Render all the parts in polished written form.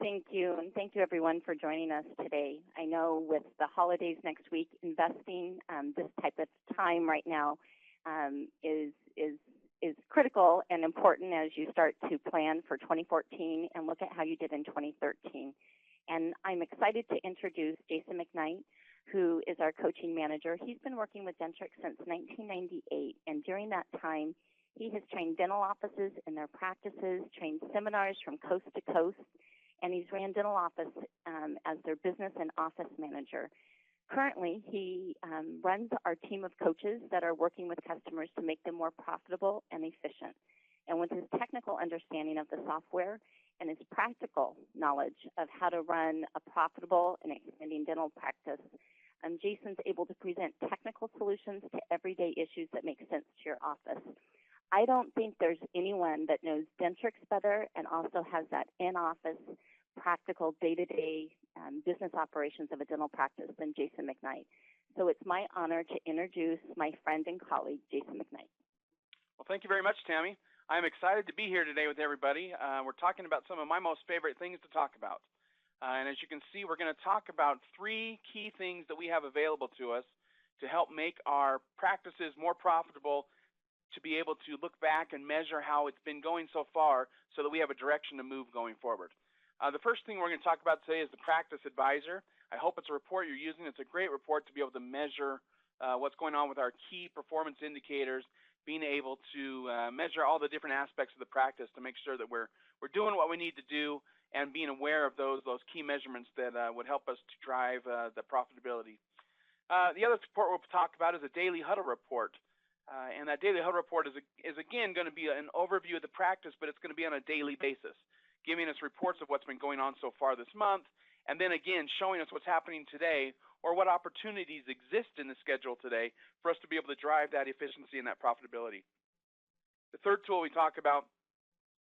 Thank you, and thank you everyone for joining us today. I know with the holidays next week, investing this type of time right now is critical and important as you start to plan for 2014 and look at how you did in 2013. And I'm excited to introduce Jason McKnight, who is our coaching manager. He's been working with Dentrix since 1998, and during that time, he has trained dental offices in their practices, trained seminars from coast to coast, and he's ran dental office as their business and office manager. Currently, he runs our team of coaches that are working with customers to make them more profitable and efficient. And with his technical understanding of the software and his practical knowledge of how to run a profitable and expanding dental practice, Jason's able to present technical solutions to everyday issues that make sense to your office. I don't think there's anyone that knows Dentrix better and also has that in-office, practical, day-to-day business operations of a dental practice than Jason McKnight. So it's my honor to introduce my friend and colleague, Jason McKnight. Well, thank you very much, Tammy. I'm excited to be here today with everybody. We're talking about some of my most favorite things to talk about. And as you can see, we're going to talk about 3 key things that we have available to us to help make our practices more profitable, to be able to look back and measure how it's been going so far so that we have a direction to move going forward. The first thing we're going to talk about today is the Practice Advisor. I hope it's a report you're using. It's a great report to be able to measure what's going on with our key performance indicators, being able to measure all the different aspects of the practice to make sure that we're doing what we need to do and being aware of those key measurements that would help us to drive the profitability. The other report we'll talk about is a Daily Huddle report. And that Daily Huddle report is again going to be an overview of the practice, but it's going to be on a daily basis, giving us reports of what's been going on so far this month, and then again showing us what's happening today or what opportunities exist in the schedule today for us to be able to drive that efficiency and that profitability. The third tool we talk about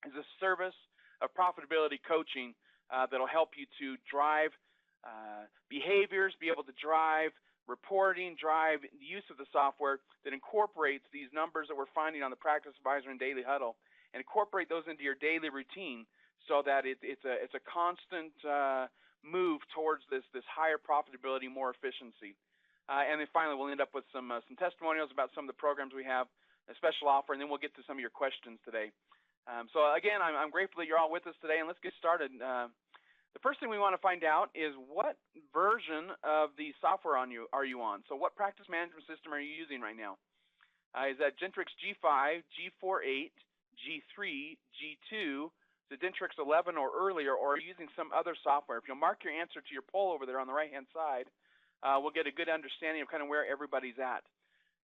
is a service of profitability coaching that'll help you to drive behaviors, be able to drive reporting, drive the use of the software that incorporates these numbers that we're finding on the Practice Advisor and Daily Huddle, and incorporate those into your daily routine so that it's a constant move towards this higher profitability, more efficiency. And then finally, we'll end up with some testimonials about some of the programs we have, a special offer, and then we'll get to some of your questions today. So again, I'm grateful that you're all with us today, and let's get started. The first thing we want to find out is what version of the software are you on? So what practice management system are you using right now? Is that Dentrix G5, G4.8, G3, G2, the Dentrix 11 or earlier, or are you using some other software? If you'll mark your answer to your poll over there on the right-hand side, we'll get a good understanding of kind of where everybody's at.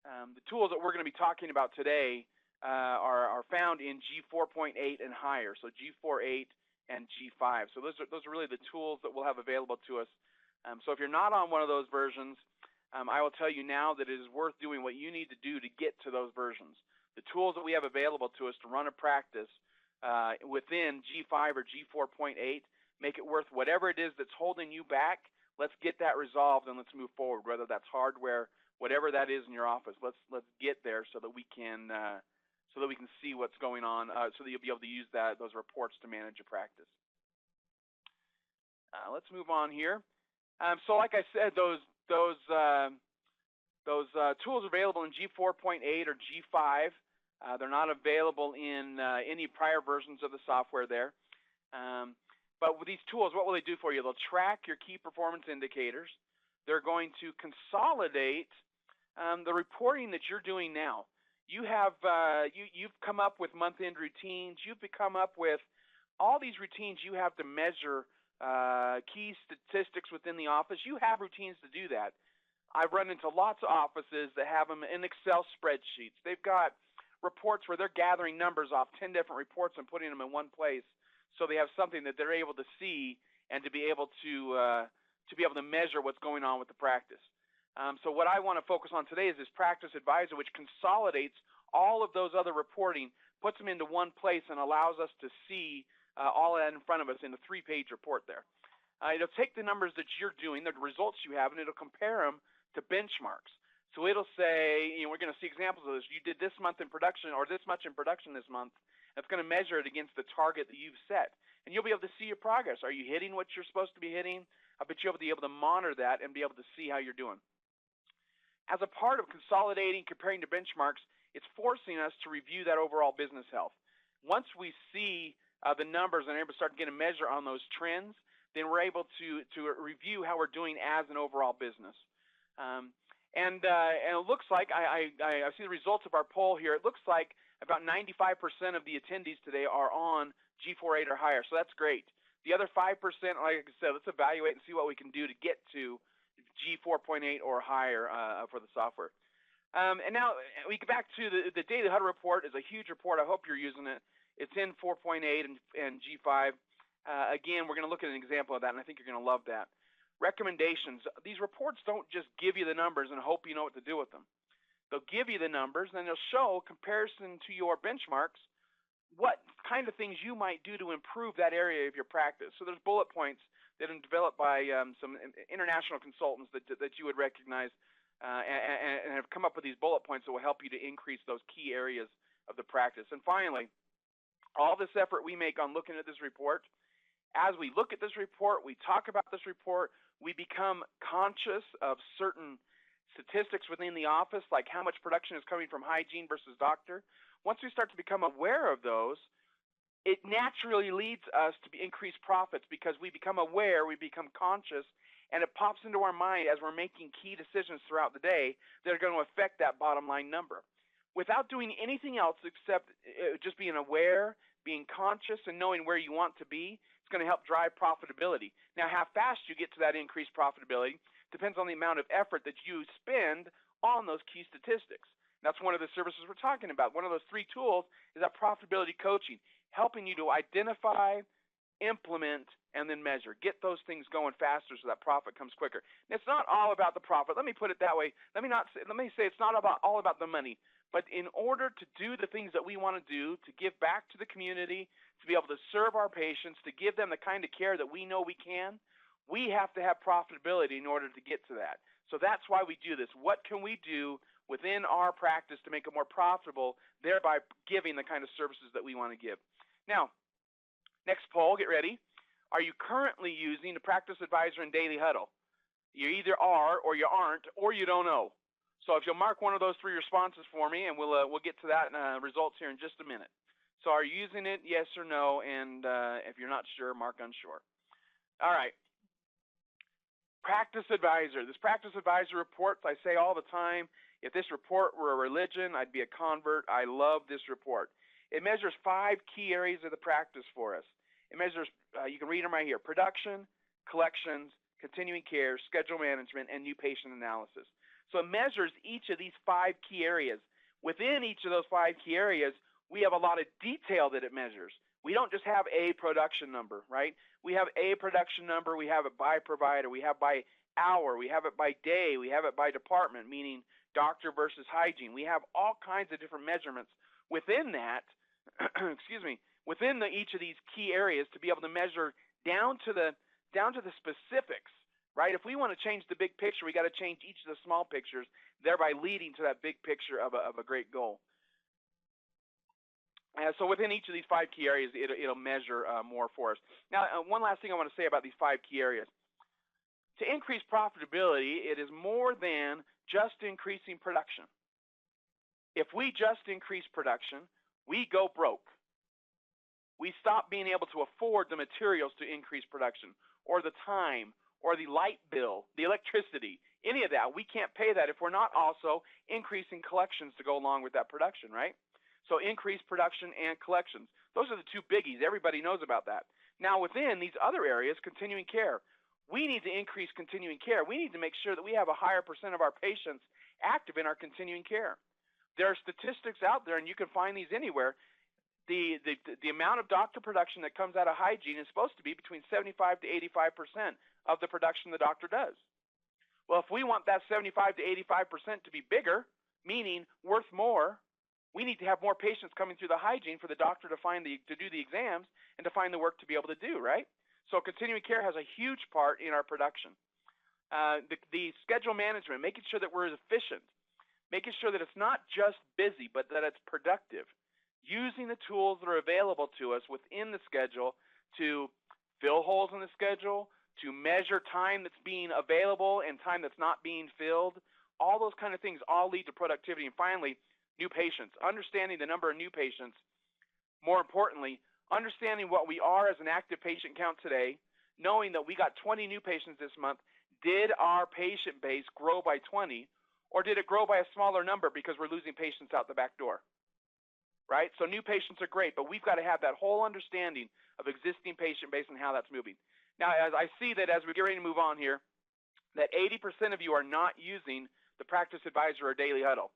The tools that we're going to be talking about today are found in G4.8 and higher, so G4.8 and G5. So those are really the tools that we'll have available to us. So if you're not on one of those versions, I will tell you now that it is worth doing what you need to do to get to those versions. The tools that we have available to us to run a practice within G5 or G4.8 make it worth whatever it is that's holding you back. Let's get that resolved and let's move forward, whether that's hardware, whatever that is in your office. Let's get there so that we can see what's going on, so that you'll be able to use those reports to manage your practice. Let's move on here. So like I said, those tools are available in G4.8 or G5. They're not available in any prior versions of the software there. But with these tools, what will they do for you? They'll track your key performance indicators. They're going to consolidate the reporting that you're doing now. You've come up with month-end routines. You've come up with all these routines you have to measure key statistics within the office. You have routines to do that. I've run into lots of offices that have them in Excel spreadsheets. They've got reports where they're gathering numbers off 10 different reports and putting them in one place, so they have something that they're able to see and to be able to measure what's going on with the practice. So what I want to focus on today is this Practice Advisor, which consolidates all of those other reporting, puts them into one place, and allows us to see all of that in front of us in a 3-page report there. It'll take the numbers that you're doing, the results you have, and it'll compare them to benchmarks. So it'll say, we're going to see examples of this. You did this month in production, or this much in production this month. It's going to measure it against the target that you've set. and you'll be able to see your progress. Are you hitting what you're supposed to be hitting? I bet you'll be able to monitor that and be able to see how you're doing. As a part of consolidating, comparing to benchmarks, it's forcing us to review that overall business health. Once we see the numbers and are able to start getting a measure on those trends, then we're able to review how we're doing as an overall business. And it looks like, I see the results of our poll here, it looks like about 95% of the attendees today are on G4.8 or higher, so that's great. The other 5%, like I said, let's evaluate and see what we can do to get to G4.8 or higher for the software. And now we get back to the Daily Huddle report. Is a huge report. I hope you're using it. It's in 4.8 and G5. Again, we're going to look at an example of that, and I think you're going to love that. Recommendations. These reports don't just give you the numbers and hope you know what to do with them. They'll give you the numbers, and then they'll show comparison to your benchmarks what kind of things you might do to improve that area of your practice. So there's bullet points that have been developed by some international consultants that you would recognize and have come up with these bullet points that will help you to increase those key areas of the practice. And finally, all this effort we make on looking at this report, as we look at this report, we talk about this report, we become conscious of certain statistics within the office, like how much production is coming from hygiene versus doctor. Once we start to become aware of those, it naturally leads us to increase profits because we become aware, we become conscious, and it pops into our mind as we're making key decisions throughout the day that are going to affect that bottom line number. Without doing anything else except just being aware, being conscious, and knowing where you want to be, it's going to help drive profitability. Now, how fast you get to that increased profitability depends on the amount of effort that you spend on those key statistics. That's one of the services we're talking about. One of those 3 tools is that profitability coaching, helping you to identify, implement, and then measure. Get those things going faster so that profit comes quicker. And it's not all about the profit. Let me put it that way. Let me say it's not all about the money. But in order to do the things that we want to do, to give back to the community, to be able to serve our patients, to give them the kind of care that we know we can, we have to have profitability in order to get to that. So that's why we do this. What can we do within our practice to make it more profitable, thereby giving the kind of services that we want to give? Now, next poll, get ready. Are you currently using the Practice Advisor and Daily Huddle? You either are or you aren't or you don't know. So if you'll mark one of those 3 responses for me, and we'll get to that results here in just a minute. So are you using it, yes or no? And if you're not sure, mark unsure. All right. Practice Advisor. This Practice Advisor report, I say all the time, if this report were a religion, I'd be a convert. I love this report. It measures 5 key areas of the practice for us. It measures, you can read them right here, production, collections, continuing care, schedule management, and new patient analysis. So it measures each of these 5 key areas. Within each of those 5 key areas, we have a lot of detail that it measures. We don't just have a production number, right? We have a production number, we have it by provider, we have by hour, we have it by day, we have it by department, meaning doctor versus hygiene. We have all kinds of different measurements within that, within each of these key areas to be able to measure down to the specifics, right? If we want to change the big picture, we got to change each of the small pictures, thereby leading to that big picture of a great goal. So within each of these 5 key areas, it'll measure more for us. Now, one last thing I want to say about these 5 key areas. To increase profitability, it is more than just increasing production. If we just increase production, we go broke. We stop being able to afford the materials to increase production, or the time, or the light bill, the electricity, any of that. We can't pay that if we're not also increasing collections to go along with that production, right? So increased production and collections. Those are the 2 biggies. Everybody knows about that. Now within these other areas, continuing care, we need to increase continuing care. We need to make sure that we have a higher percent of our patients active in our continuing care. There are statistics out there, and you can find these anywhere. The amount of doctor production that comes out of hygiene is supposed to be between 75 to 85% of the production the doctor does. Well, if we want that 75 to 85% to be bigger, meaning worth more, we need to have more patients coming through the hygiene for the doctor to do the exams and to find the work to be able to do, right? So continuing care has a huge part in our production. The schedule management, making sure that we're efficient, making sure that it's not just busy, but that it's productive, using the tools that are available to us within the schedule to fill holes in the schedule, to measure time that's being available and time that's not being filled. All those kind of things all lead to productivity. And finally, new patients, understanding the number of new patients. More importantly, understanding what we are as an active patient count today, knowing that we got 20 new patients this month. Did our patient base grow by 20, or did it grow by a smaller number because we're losing patients out the back door? Right? So new patients are great, but we've got to have that whole understanding of existing patient base and how that's moving. Now, as I see that as we get ready to move on here, that 80% of you are not using the Practice Advisor or Daily Huddle.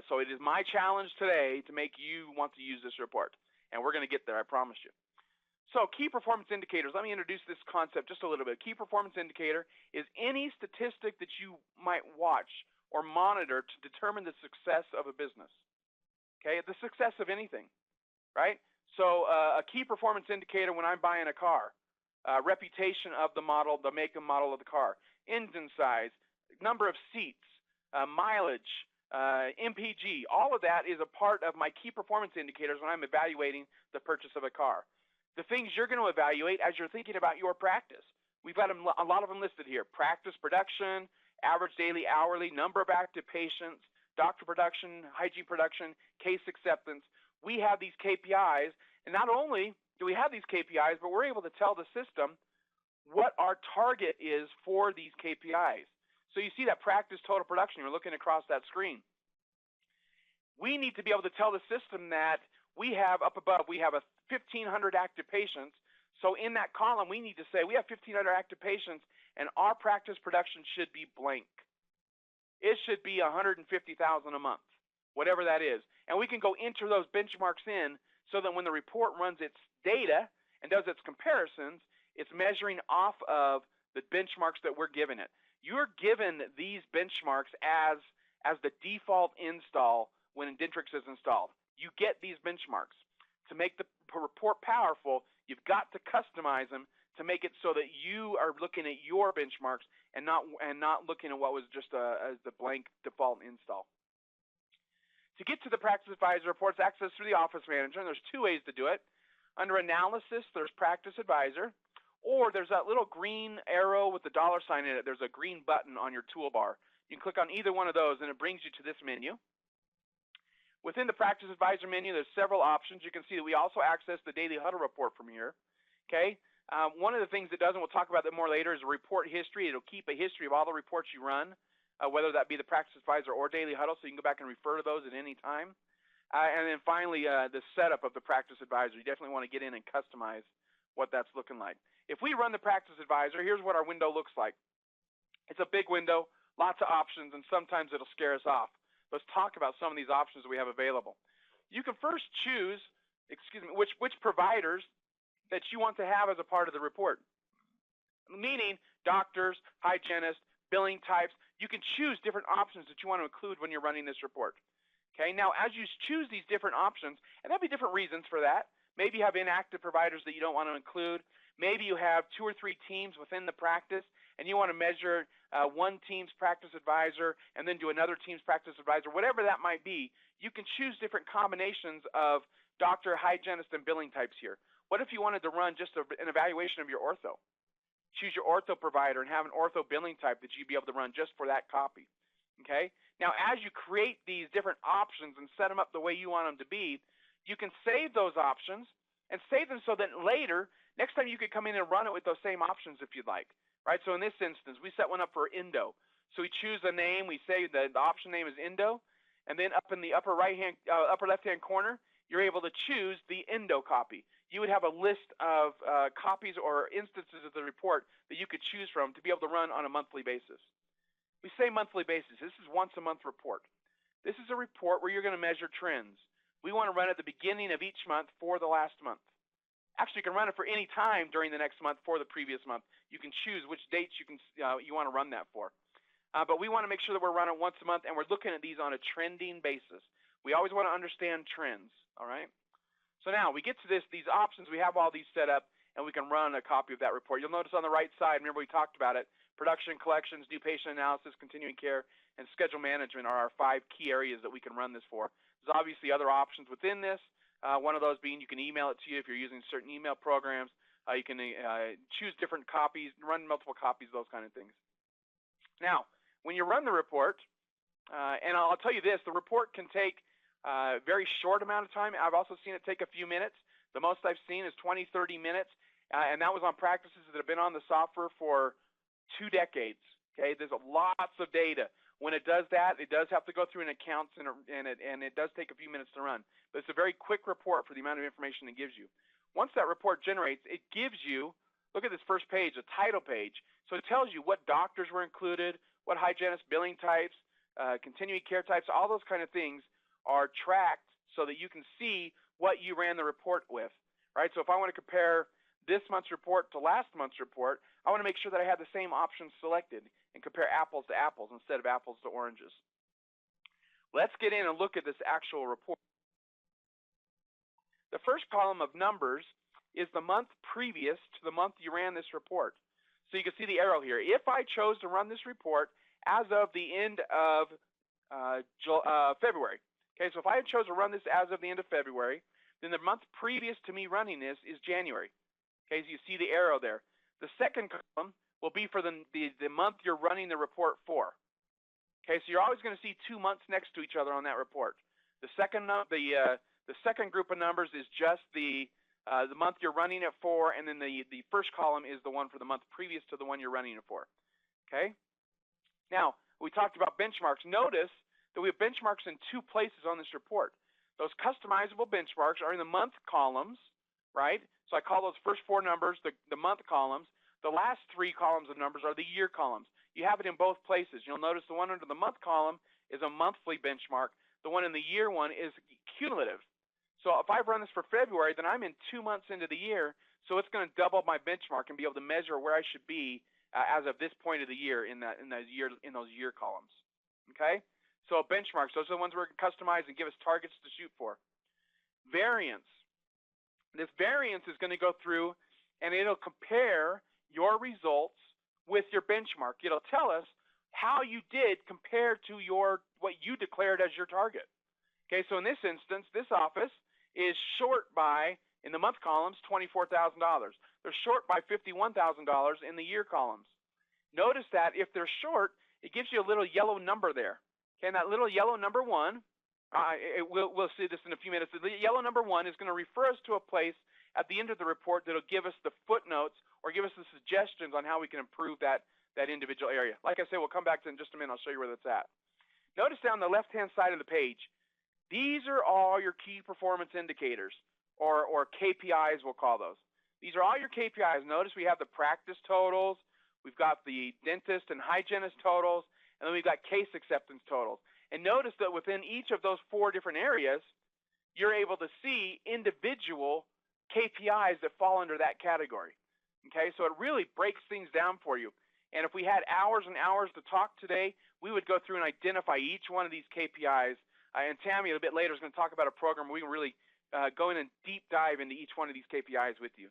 So it is my challenge today to make you want to use this report. And we're going to get there, I promise you. So key performance indicators. Let me introduce this concept just a little bit. Key performance indicator is any statistic that you might watch or monitor to determine the success of a business. Okay, the success of anything, right? So a key performance indicator when I'm buying a car, reputation of the model, the make and model of the car, engine size, number of seats, mileage, MPG, all of that is a part of my key performance indicators when I'm evaluating the purchase of a car. The things you're going to evaluate as you're thinking about your practice. We've got a lot of them listed here. Practice production, average daily, hourly, number of active patients, doctor production, hygiene production, case acceptance. We have these KPIs, and not only do we have these KPIs, but we're able to tell the system what our target is for these KPIs. So you see that practice total production, you're looking across that screen. We need to be able to tell the system that we have up above, we have 1,500 active patients. So in that column, we need to say we have 1,500 active patients, and our practice production should be blank. It should be $150,000 a month, whatever that is. And we can go enter those benchmarks in so that when the report runs its data and does its comparisons, it's measuring off of the benchmarks that we're giving it. You're given these benchmarks as the default install when Dentrix is installed. You get these benchmarks. To make the report powerful, you've got to customize them to make it so that you are looking at your benchmarks and not looking at what was just as the blank default install. To get to the Practice Advisor reports, access through the Office Manager, and there's two ways to do it. Under Analysis, there's Practice Advisor, or there's that little green arrow with the $sign in it. There's a green button on your toolbar. You can click on either one of those, and it brings you to this menu. Within the Practice Advisor menu, there's several options. You can see that we also access the Daily Huddle report from here. Okay. One of the things it does, and we'll talk about that more later, is a report history. It'll keep a history of all the reports you run, whether that be the Practice Advisor or Daily Huddle, so you can go back and refer to those at any time. And then finally, the setup of the Practice Advisor. You definitely want to get in and customize what that's looking like. If we run the Practice Advisor, here's what our window looks like. It's a big window, lots of options, and sometimes it'll scare us off. Let's talk about some of these options that we have available. You can first choose, which providers that you want to have as a part of the report. Meaning doctors, hygienists, billing types. You can choose different options that you want to include when you're running this report. Okay, now as you choose these different options, and there'll be different reasons for that. Maybe you have inactive providers that you don't want to include. Maybe you have 2 or 3 teams within the practice, and you want to measure one team's Practice Advisor and then do another team's Practice Advisor, whatever that might be. You can choose different combinations of doctor, hygienist, and billing types here. What if you wanted to run just an evaluation of your ortho? Choose your ortho provider and have an ortho billing type that you'd be able to run just for that copy. Okay? Now, as you create these different options and set them up the way you want them to be, you can save those options and save them so that later, next time you could come in and run it with those same options if you'd like. Right? So in this instance, we set one up for endo. So we choose a name. We say the option name is endo, and then up in the upper left-hand corner, you're able to choose the endo copy. You would have a list of copies or instances of the report that you could choose from to be able to run on a monthly basis. We say monthly basis. This is once a month report. This is a report where you're going to measure trends. We want to run at the beginning of each month for the last month. Actually, you can run it for any time during the next month for the previous month. You can choose which dates you want to run that for. But we want to make sure that we're running once a month, and we're looking at these on a trending basis. We always want to understand trends, all right? So now we get to these options. We have all these set up, and we can run a copy of that report. You'll notice on the right side, remember we talked about it, production, collections, new patient analysis, continuing care, and schedule management are our 5 key areas that we can run this for. There's obviously other options within this. One of those being you can email it to you if you're using certain email programs. You can choose different copies, run multiple copies, those kind of things. Now, when you run the report, and I'll tell you this, the report can take a very short amount of time. I've also seen it take a few minutes. The most I've seen is 20, 30 minutes, and that was on practices that have been on the software for 2 decades. Okay, there's lots of data. When it does that, it does have to go through an account, and it does take a few minutes to run. But it's a very quick report for the amount of information it gives you. Once that report generates, it gives you, look at this first page, a title page. So it tells you what doctors were included, what hygienist billing types, continuing care types, all those kind of things are tracked so that you can see what you ran the report with, right? So if I want to compare this month's report to last month's report, I want to make sure that I have the same options selected and compare apples to apples instead of apples to oranges. Let's get in and look at this actual report. The first column of numbers is the month previous to the month you ran this report. So you can see the arrow here. If I chose to run this report as of the end of February, okay, so if I chose to run this as of the end of February, then the month previous to me running this is January. Okay, so you see the arrow there. The second column will be for the month you're running the report for. Okay, so you're always going to see 2 months next to each other on that report. The second group of numbers is just the month you're running it for, and then the first column is the one for the month previous to the one you're running it for. Okay. Now we talked about benchmarks. Notice that we have benchmarks in 2 places on this report. Those customizable benchmarks are in the month columns, right? So I call those first 4 numbers the month columns. The last 3 columns of numbers are the year columns. You have it in both places. You'll notice the one under the month column is a monthly benchmark. The one in the year one is cumulative. So if I run this for February, then I'm in 2 months into the year, so it's going to double my benchmark and be able to measure where I should be as of this point of the year in those year columns. Okay? So benchmarks, those are the ones we're going to customize and give us targets to shoot for. Variance. This variance is going to go through and it'll compare your results with your benchmark. It'll tell us how you did compared to what you declared as your target. Okay, so in this instance, this office is short by, in the month columns, $24,000. They're short by $51,000 in the year columns. Notice that if they're short, it gives you a little yellow number there. Okay, and that little yellow number 1, we'll see this in a few minutes. The yellow number 1 is going to refer us to a place at the end of the report that will give us the footnotes or give us the suggestions on how we can improve that individual area. Like I said, we'll come back to it in just a minute. I'll show you where that's at. Notice down the left-hand side of the page, these are all your key performance indicators, or KPIs, we'll call those. These are all your KPIs. Notice we have the practice totals, we've got the dentist and hygienist totals, and then we've got case acceptance totals. And notice that within each of those 4 different areas, you're able to see individual KPIs that fall under that category. Okay, so it really breaks things down for you. And if we had hours and hours to talk today, we would go through and identify each one of these KPIs. And Tammy, a bit later, is going to talk about a program where we can really go in and deep dive into each one of these KPIs with you.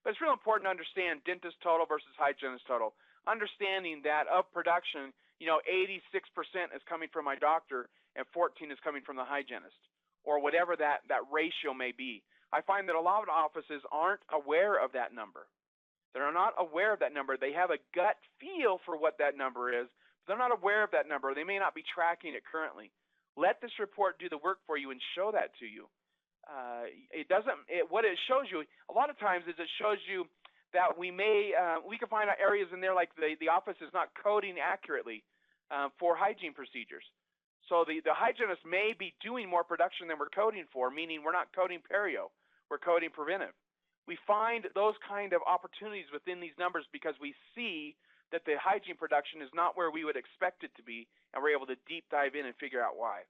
But it's real important to understand dentist total versus hygienist total. Understanding that of production, 86% is coming from my doctor and 14 is coming from the hygienist, or whatever that ratio may be. I find that a lot of offices aren't aware of that number. They're not aware of that number. They have a gut feel for what that number is, but they're not aware of that number. They may not be tracking it currently. Let this report do the work for you and show that to you. What it shows you a lot of times is it shows you that we can find out areas in there like the office is not coding accurately for hygiene procedures. So the hygienist may be doing more production than we're coding for, meaning we're not coding perio, we're coding preventive. We find those kind of opportunities within these numbers because we see that the hygiene production is not where we would expect it to be, and we're able to deep dive in and figure out why.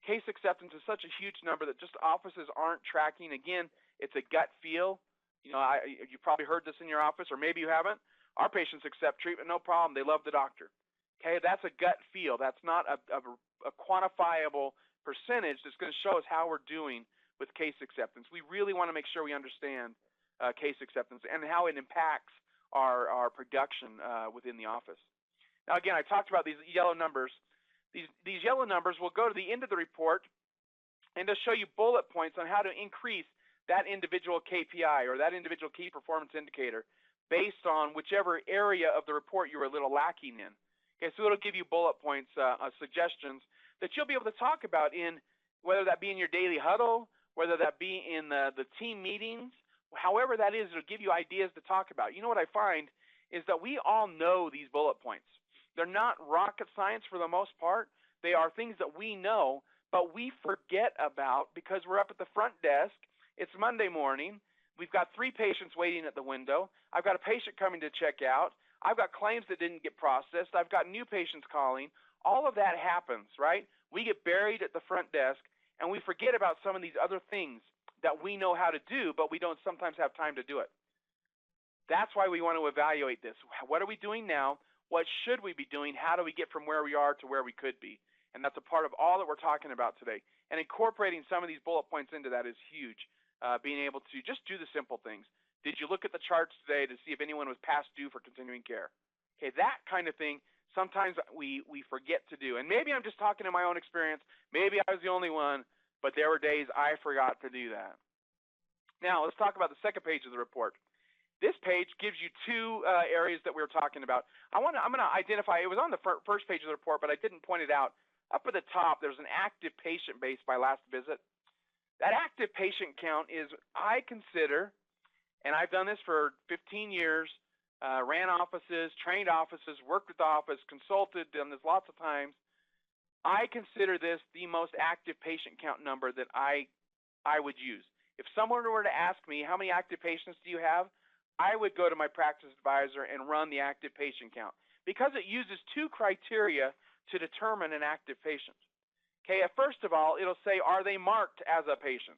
Case acceptance is such a huge number that just offices aren't tracking. Again, it's a gut feel. You probably heard this in your office, or maybe you haven't. Our patients accept treatment, no problem. They love the doctor. Okay, that's a gut feel. That's not a quantifiable percentage that's going to show us how we're doing with case acceptance. We really want to make sure we understand case acceptance and how it impacts our production within the office. Now, again, I talked about these yellow numbers. These yellow numbers will go to the end of the report and they'll show you bullet points on how to increase that individual KPI or that individual key performance indicator based on whichever area of the report you were a little lacking in. Okay, so it'll give you bullet points, suggestions that you'll be able to talk about in, whether that be in your daily huddle, whether that be in the team meetings, however that is, it'll give you ideas to talk about. You know what I find is that we all know these bullet points. They're not rocket science for the most part. They are things that we know, but we forget about because we're up at the front desk. It's Monday morning. We've got 3 patients waiting at the window. I've got a patient coming to check out. I've got claims that didn't get processed. I've got new patients calling. All of that happens, right? We get buried at the front desk, and we forget about some of these other things that we know how to do, but we don't sometimes have time to do it. That's why we want to evaluate this. What are we doing now? What should we be doing? How do we get from where we are to where we could be? And that's a part of all that we're talking about today. And incorporating some of these bullet points into that is huge. Being able to just do the simple things. Did you look at the charts today to see if anyone was past due for continuing care? Okay, that kind of thing sometimes we forget to do. And maybe I'm just talking in my own experience. Maybe I was the only one, but there were days I forgot to do that. Now, let's talk about the second page of the report. This page gives you 2 areas that we were talking about. I'm going to identify, it was on the first page of the report, but I didn't point it out. Up at the top, there's an active patient base by last visit. That active patient count is, I consider, and I've done this for 15 years, ran offices, trained offices, worked with the office, consulted, done this lots of times. I consider this the most active patient count number that I would use. If someone were to ask me, how many active patients do you have? I would go to my practice advisor and run the active patient count because it uses 2 criteria to determine an active patient. Okay, first of all, it'll say, are they marked as a patient?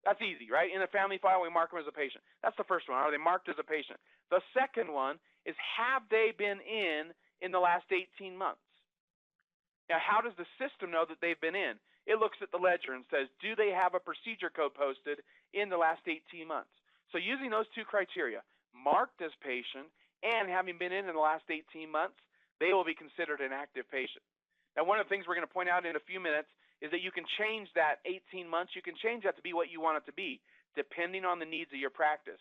That's easy, right? In the family file, we mark them as a patient. That's the first one. Are they marked as a patient? The second one is, have they been in the last 18 months? Now, how does the system know that they've been in? It looks at the ledger and says, do they have a procedure code posted in the last 18 months? So using those 2 criteria, marked as patient and having been in the last 18 months, they will be considered an active patient. Now, one of the things we're going to point out in a few minutes is that you can change that 18 months. You can change that to be what you want it to be, depending on the needs of your practice.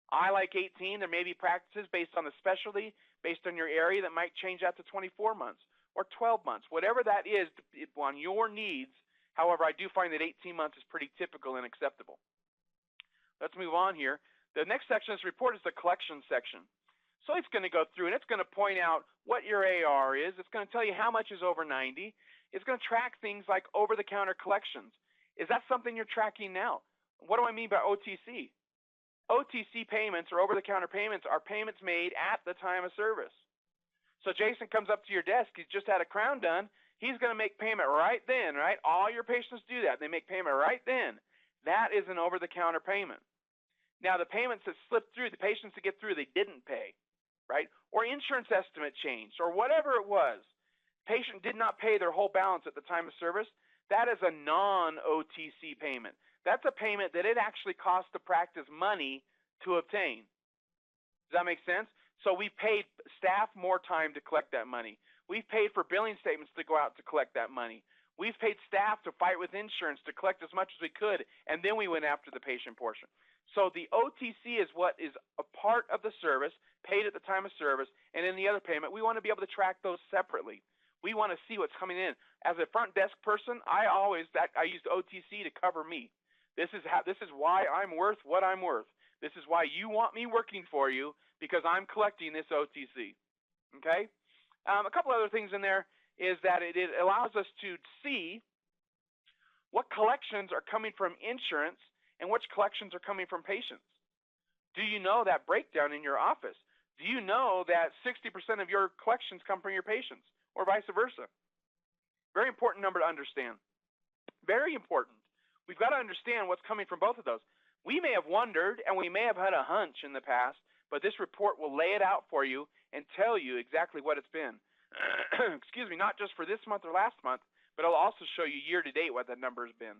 I like 18. There may be practices based on the specialty, based on your area, that might change that to 24 months or 12 months, whatever that is on your needs. However, I do find that 18 months is pretty typical and acceptable. Let's move on here. The next section of this report is the collection section. So it's going to go through and it's going to point out what your AR is. It's going to tell you how much is over 90. It's going to track things like over-the-counter collections. Is that something you're tracking now? What do I mean by OTC? OTC payments, or over-the-counter payments, are payments made at the time of service. So Jason comes up to your desk. He's just had a crown done. He's going to make payment right then, right? All your patients do that. They make payment right then. That is an over-the-counter payment. Now, the payments that slipped through, the patients that get through, they didn't pay, right? Or insurance estimate changed, or whatever it was. Patient did not pay their whole balance at the time of service. That is a non-OTC payment. That's a payment that it actually costs the practice money to obtain. Does that make sense? So we paid staff more time to collect that money. We've paid for billing statements to go out to collect that money. We've paid staff to fight with insurance to collect as much as we could, and then we went after the patient portion. So the OTC is what is a part of the service, paid at the time of service, and in the other payment, we want to be able to track those separately. We want to see what's coming in. As a front desk person, I used OTC to cover me. This is why I'm worth what I'm worth. This is why you want me working for you, because I'm collecting this OTC. Okay? A couple other things in there is that it allows us to see what collections are coming from insurance and which collections are coming from patients. Do you know that breakdown in your office? Do you know that 60% of your collections come from your patients, or vice versa? Very important number to understand. Very important. We've got to understand what's coming from both of those. We may have wondered, and we may have had a hunch in the past, but this report will lay it out for you and tell you exactly what it's been. Excuse me, not just for this month or last month, but it'll also show you year to date what that number has been.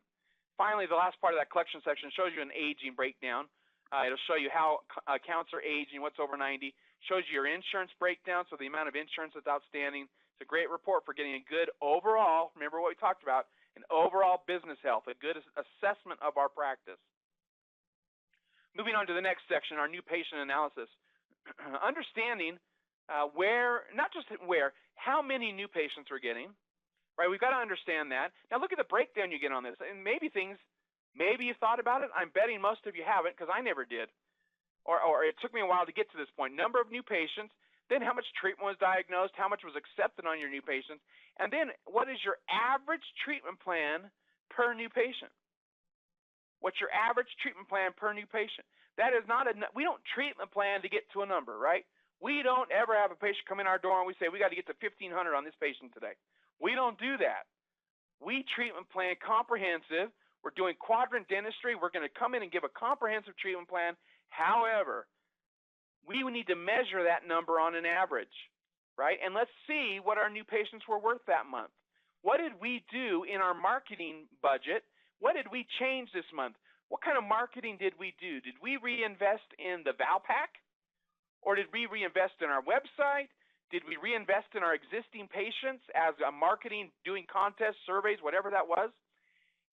Finally, the last part of that collection section shows you an aging breakdown. It'll show you how accounts are aging, what's over 90. Shows you your insurance breakdown, so the amount of insurance that's outstanding. It's a great report for getting a good overall, remember what we talked about, an overall business health, a good assessment of our practice. Moving on to the next section, our new patient analysis. Understanding not just where, how many new patients we're getting, right? We've got to understand that. Now look at the breakdown you get on this, and maybe you've thought about it. I'm betting most of you haven't, because I never did, or it took me a while to get to this point. Number of new patients, then how much treatment was diagnosed, how much was accepted on your new patients, and then what is your average treatment plan per new patient? What's your average treatment plan per new patient? That is not we don't treatment plan to get to a number, right? We don't ever have a patient come in our door and we say, we got to get to 1,500 on this patient today. We don't do that. We treatment plan comprehensive. We're doing quadrant dentistry. We're going to come in and give a comprehensive treatment plan. However, we need to measure that number on an average, right? And let's see what our new patients were worth that month. What did we do in our marketing budget? What did we change this month? What kind of marketing did we do? Did we reinvest in the Valpak? Or did we reinvest in our website? Did we reinvest in our existing patients as a marketing, doing contests, surveys, whatever that was?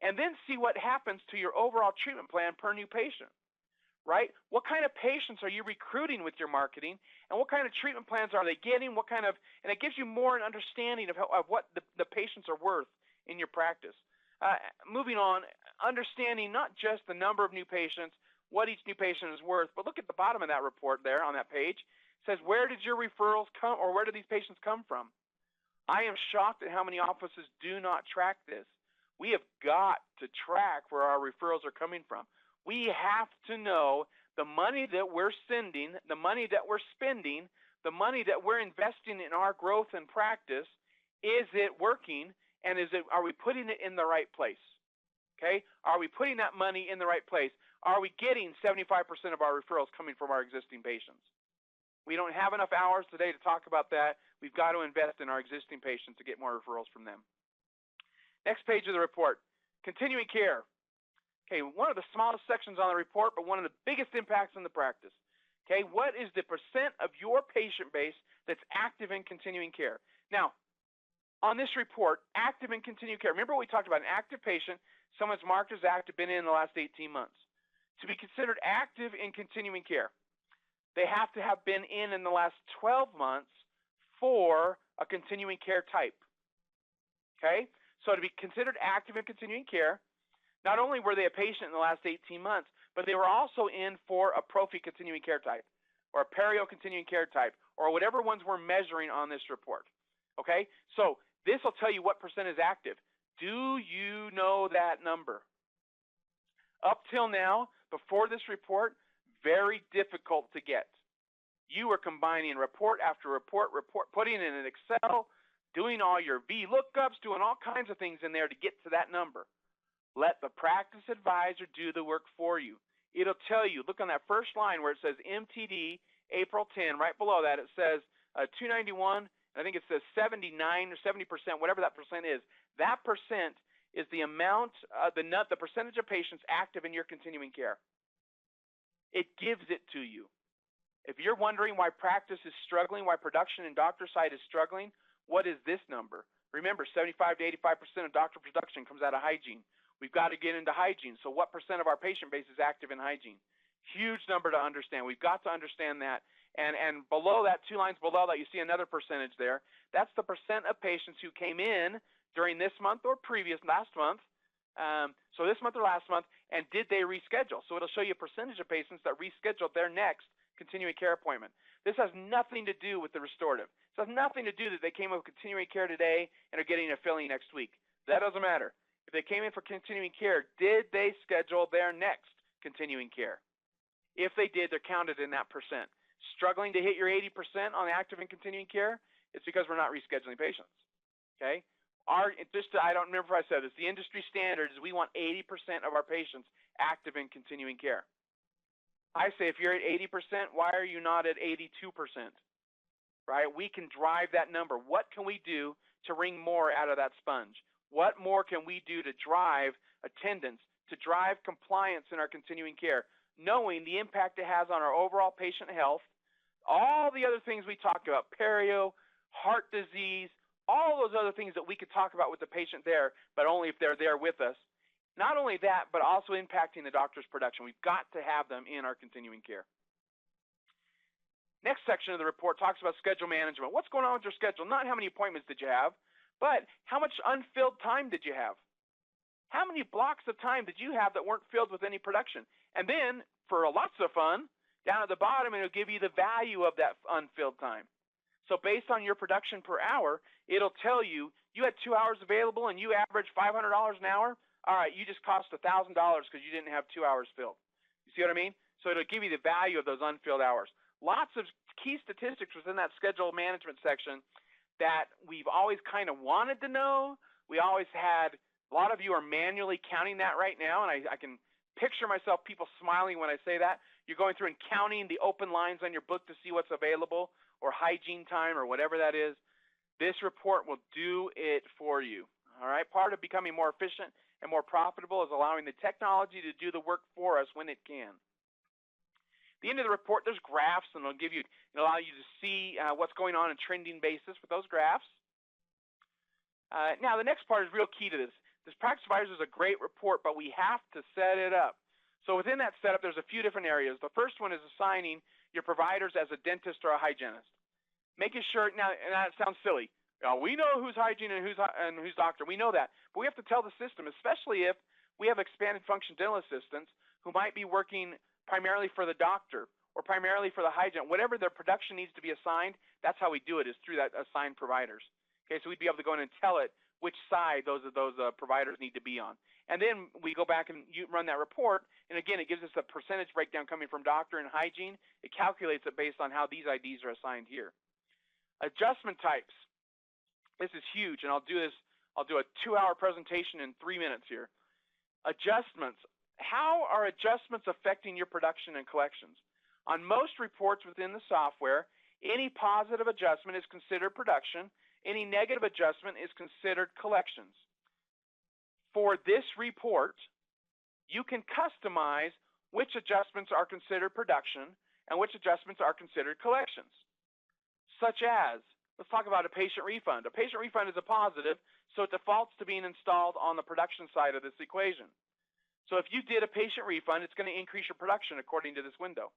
And then see what happens to your overall treatment plan per new patient, right? What kind of patients are you recruiting with your marketing? And what kind of treatment plans are they getting? And it gives you more an understanding of what the patients are worth in your practice. Moving on, understanding not just the number of new patients, what each new patient is worth, but look at the bottom of that report there on that page. It says, where did your referrals come, or where do these patients come from? I am shocked at how many offices do not track this. We have got to track where our referrals are coming from. We have to know the money that we're sending, the money that we're spending, the money that we're investing in our growth and practice. Is it working? And are we putting it in the right place? Okay? Are we putting that money in the right place? Are we getting 75% of our referrals coming from our existing patients? We don't have enough hours today to talk about that. We've got to invest in our existing patients to get more referrals from them. Next page of the report, continuing care. Okay, one of the smallest sections on the report, but one of the biggest impacts on the practice. Okay, what is the percent of your patient base that's active in continuing care? Now, on this report, active in continuing care, remember what we talked about, an active patient, someone's marked as active, been in the last 18 months. To be considered active in continuing care, they have to have been in the last 12 months for a continuing care type. Okay, so to be considered active in continuing care, not only were they a patient in the last 18 months, but they were also in for a prophy continuing care type, or a perio continuing care type, or whatever ones we're measuring on this report. Okay, so this will tell you what percent is active. Do you know that number? Up till now, before this report, very difficult to get. You were combining report after report, putting it in an Excel, doing all your VLOOKUPs, doing all kinds of things in there to get to that number. Let the practice advisor do the work for you. It'll tell you, look on that first line where it says MTD, April 10, right below that it says 291, I think it says 79 or 70%, whatever that percent is. That percent is the amount, the percentage of patients active in your continuing care. It gives it to you. If you're wondering why practice is struggling, why production and doctor side is struggling, what is this number? Remember, 75 to 85% of doctor production comes out of hygiene. We've got to get into hygiene. So what percent of our patient base is active in hygiene? Huge number to understand. We've got to understand that. And below that, 2 lines below that, you see another percentage there. That's the percent of patients who came in during this month or last month. So this month or last month, and did they reschedule? So it'll show you a percentage of patients that rescheduled their next continuing care appointment. This has nothing to do with the restorative. This has nothing to do that they came up with continuing care today and are getting a filling next week. That doesn't matter. If they came in for continuing care, did they schedule their next continuing care? If they did, they're counted in that percent. Struggling to hit your 80% on active and continuing care, it's because we're not rescheduling patients. Okay? I don't remember if I said this, the industry standard is we want 80% of our patients active in continuing care. I say if you're at 80%, why are you not at 82%? Right? We can drive that number. What can we do to wring more out of that sponge? What more can we do to drive attendance, to drive compliance in our continuing care, knowing the impact it has on our overall patient health, all the other things we talked about, perio, heart disease, all those other things that we could talk about with the patient there, but only if they're there with us. Not only that, but also impacting the doctor's production. We've got to have them in our continuing care. Next section of the report talks about schedule management. What's going on with your schedule? Not how many appointments did you have, but how much unfilled time did you have? How many blocks of time did you have that weren't filled with any production? And then, for lots of fun, down at the bottom, it'll give you the value of that unfilled time. So based on your production per hour, it'll tell you, you had 2 hours available and you averaged $500 an hour. All right, you just cost $1,000 because you didn't have 2 hours filled. You see what I mean? So it'll give you the value of those unfilled hours. Lots of key statistics within that schedule management section that we've always kind of wanted to know. We always had, a lot of you are manually counting that right now, and I can picture myself, people smiling when I say that. You're going through and counting the open lines on your book to see what's available, or hygiene time, or whatever that is. This report will do it for you. All right, part of becoming more efficient and more profitable is allowing the technology to do the work for us when it can. At the end of the report, there's graphs, and it'll allow you to see what's going on in trending basis with those graphs. Now, the next part is real key to this. This Practice Advisor is a great report, but we have to set it up. So within that setup, there's a few different areas. The first one is assigning your providers as a dentist or a hygienist. Making sure, now, and that sounds silly. We know who's hygiene and who's doctor. We know that. But we have to tell the system, especially if we have expanded function dental assistants who might be working primarily for the doctor or primarily for the hygienist. Whatever their production needs to be assigned, that's how we do it, is through that assigned providers. Okay, so we'd be able to go in and tell it which side those providers need to be on. And then we go back and you run that report, and again, it gives us a percentage breakdown coming from doctor and hygiene. It calculates it based on how these IDs are assigned here. Adjustment types. This is huge, and I'll do a 2-hour presentation in 3 minutes here. Adjustments. How are adjustments affecting your production and collections? On most reports within the software, any positive adjustment is considered production. Any negative adjustment is considered collections. For this report, you can customize which adjustments are considered production and which adjustments are considered collections. Such as, let's talk about a patient refund. A patient refund is a positive, so it defaults to being installed on the production side of this equation. So if you did a patient refund, it's going to increase your production according to this window.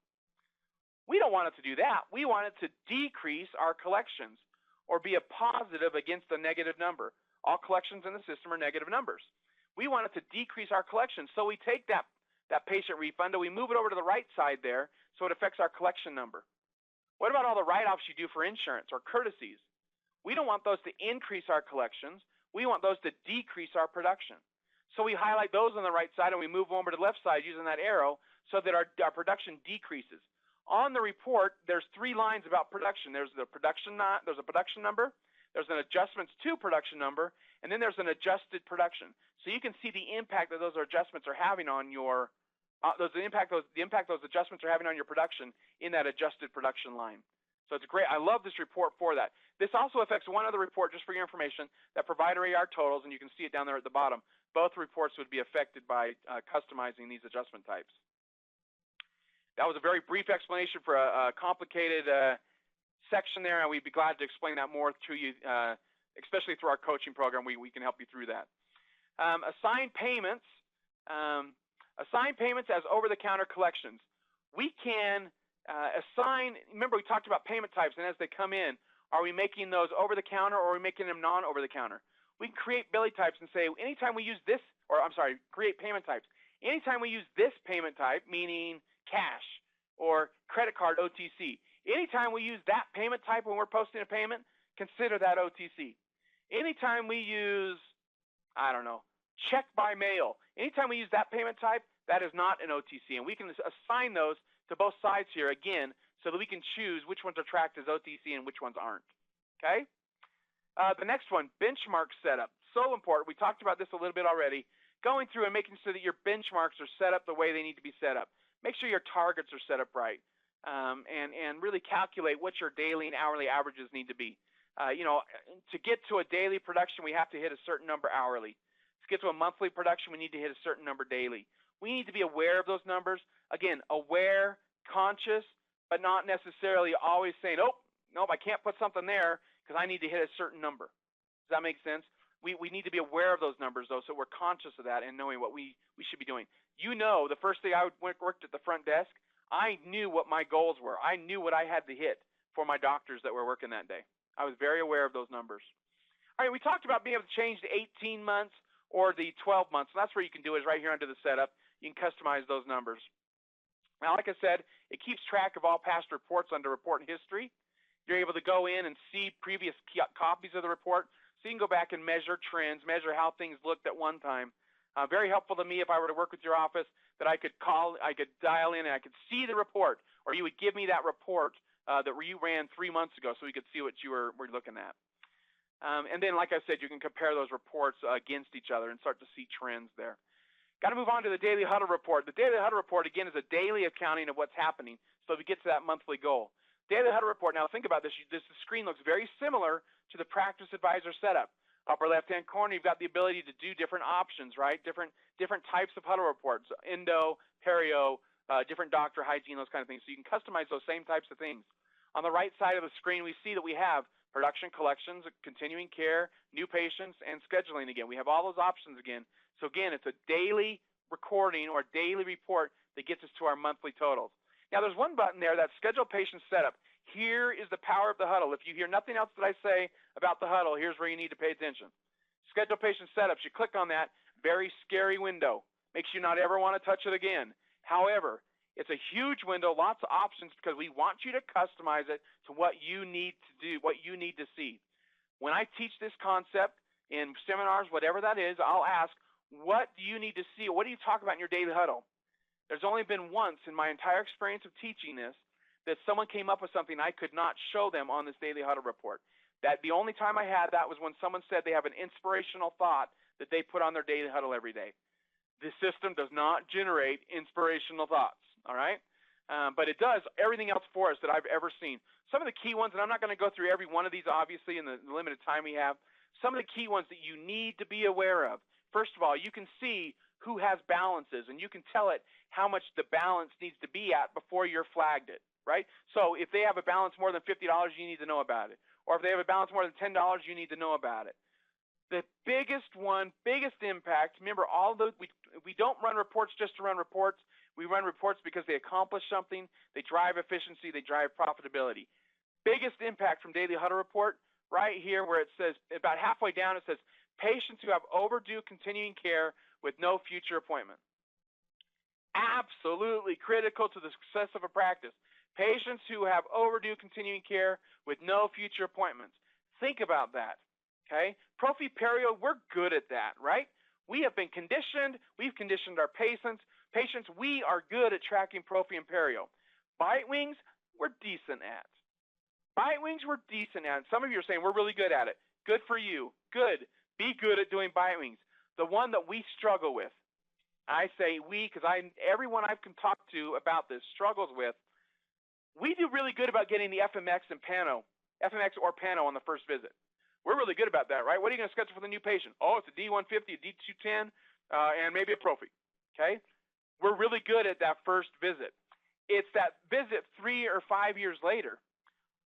We don't want it to do that. We want it to decrease our collections or be a positive against a negative number. All collections in the system are negative numbers. We want it to decrease our collections. So we take that patient refund and we move it over to the right side there so it affects our collection number. What about all the write-offs you do for insurance or courtesies? We don't want those to increase our collections. We want those to decrease our production. So we highlight those on the right side and we move them over to the left side using that arrow so that our production decreases. On the report, there's 3 lines about production. There's a production number, there's an adjustments to production number, and then there's an adjusted production. So you can see the impact that those adjustments are having on your the impact those adjustments are having on your production in that adjusted production line. So it's great. I love this report for that. This also affects one other report, just for your information, that provider AR totals, and you can see it down there at the bottom. Both reports would be affected by customizing these adjustment types. That was a very brief explanation for a complicated section there, and we'd be glad to explain that more to you, especially through our coaching program. We can help you through that. Assigned payments as over-the-counter collections. We can assign, remember we talked about payment types, and as they come in, are we making those over-the-counter or are we making them non-over-the-counter? We can create billing types and say, anytime we use this, create payment types. Anytime we use this payment type, meaning cash or credit card OTC, anytime we use that payment type when we're posting a payment, consider that OTC. Anytime we use, check by mail, anytime we use that payment type, that is not an OTC. And we can assign those to both sides here, again, so that we can choose which ones are tracked as OTC and which ones aren't. Okay? The next one, benchmark setup. So important. We talked about this a little bit already. Going through and making sure that your benchmarks are set up the way they need to be set up. Make sure your targets are set up right, and really calculate what your daily and hourly averages need to be. To get to a daily production, we have to hit a certain number hourly. To get to a monthly production, we need to hit a certain number daily. We need to be aware of those numbers. Again, aware, conscious, but not necessarily always saying, nope, I can't put something there because I need to hit a certain number. Does that make sense? We need to be aware of those numbers, though, so we're conscious of that and knowing what we should be doing. The first day I worked at the front desk, I knew what my goals were. I knew what I had to hit for my doctors that were working that day. I was very aware of those numbers. All right, we talked about being able to change the 18 months or the 12 months. So that's where you can do is right here under the setup. You can customize those numbers. Now, like I said, it keeps track of all past reports under report history. You're able to go in and see previous copies of the report. So you can go back and measure trends, measure how things looked at one time. Very helpful to me if I were to work with your office, that I could dial in and I could see the report, or you would give me that report that you ran 3 months ago so we could see what you were looking at. And then, like I said, you can compare those reports against each other and start to see trends there. Got to move on to the Daily Huddle report. The Daily Huddle report, again, is a daily accounting of what's happening so we get to that monthly goal. Daily Huddle report, now think about this. The screen looks very similar to the Practice Advisor setup. Upper left-hand corner, you've got the ability to do different options, right? Different types of huddle reports, endo, perio, different doctor hygiene, those kind of things. So you can customize those same types of things. On the right side of the screen, we see that we have production collections, continuing care, new patients, and scheduling again. We have all those options again. So again, it's a daily recording or daily report that gets us to our monthly totals. Now, there's one button there, that Schedule Patient Setup. Here is the power of the huddle. If you hear nothing else that I say about the huddle, here's where you need to pay attention. Schedule Patient Setups, you click on that, very scary window. Makes you not ever want to touch it again. However, it's a huge window, lots of options, because we want you to customize it to what you need to do, what you need to see. When I teach this concept in seminars, whatever that is, I'll ask, what do you need to see? What do you talk about in your daily huddle? There's only been once in my entire experience of teaching this that someone came up with something I could not show them on this Daily Huddle report. That the only time I had that was when someone said they have an inspirational thought that they put on their Daily Huddle every day. This system does not generate inspirational thoughts, all right? But it does everything else for us that I've ever seen. Some of the key ones, and I'm not going to go through every one of these, obviously, in the limited time we have. Some of the key ones that you need to be aware of. First of all, you can see who has balances, and you can tell it how much the balance needs to be at before you're flagged it, right? So if they have a balance more than $50, you need to know about it. Or if they have a balance more than $10, you need to know about it. The biggest impact, remember, we don't run reports just to run reports. We run reports because they accomplish something, they drive efficiency, they drive profitability. Biggest impact from Daily Huddle report, right here where it says, about halfway down, it says, patients who have overdue continuing care with no future appointment. Absolutely critical to the success of a practice. Patients who have overdue continuing care with no future appointments. Think about that, okay? Prophy perio, we're good at that, right? We have been conditioned. We've conditioned our patients. We are good at tracking prophy and perio. Bite wings, we're decent at. Bite wings, we're decent at. Some of you are saying we're really good at it. Good for you. Good. Be good at doing bite wings. The one that we struggle with, I say we because everyone I've talked to about this struggles with, we do really good about getting the FMX or Pano on the first visit. We're really good about that, right? What are you going to schedule for the new patient? Oh, it's a D150, a D210, and maybe a prophy, okay? We're really good at that first visit. It's that visit 3 or 5 years later.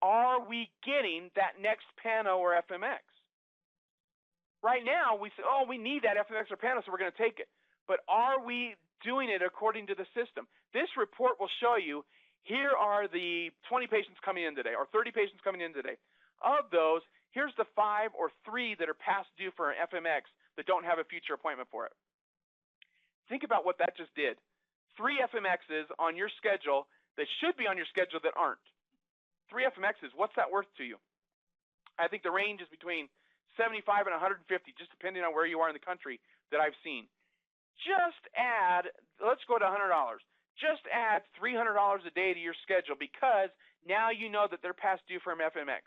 Are we getting that next Pano or FMX? Right now, we say, oh, we need that FMX or Pano, so we're going to take it. But are we doing it according to the system? This report will show you, here are the 20 patients coming in today, or 30 patients coming in today. Of those, here's the 5 or 3 that are past due for an FMX that don't have a future appointment for it. Think about what that just did. 3 FMXs on your schedule that should be on your schedule that aren't. 3 FMXs, what's that worth to you? I think the range is between 75 and 150, just depending on where you are in the country that I've seen. Just add, let's go to $100. Just add $300 a day to your schedule because now you know that they're past due for an FMX.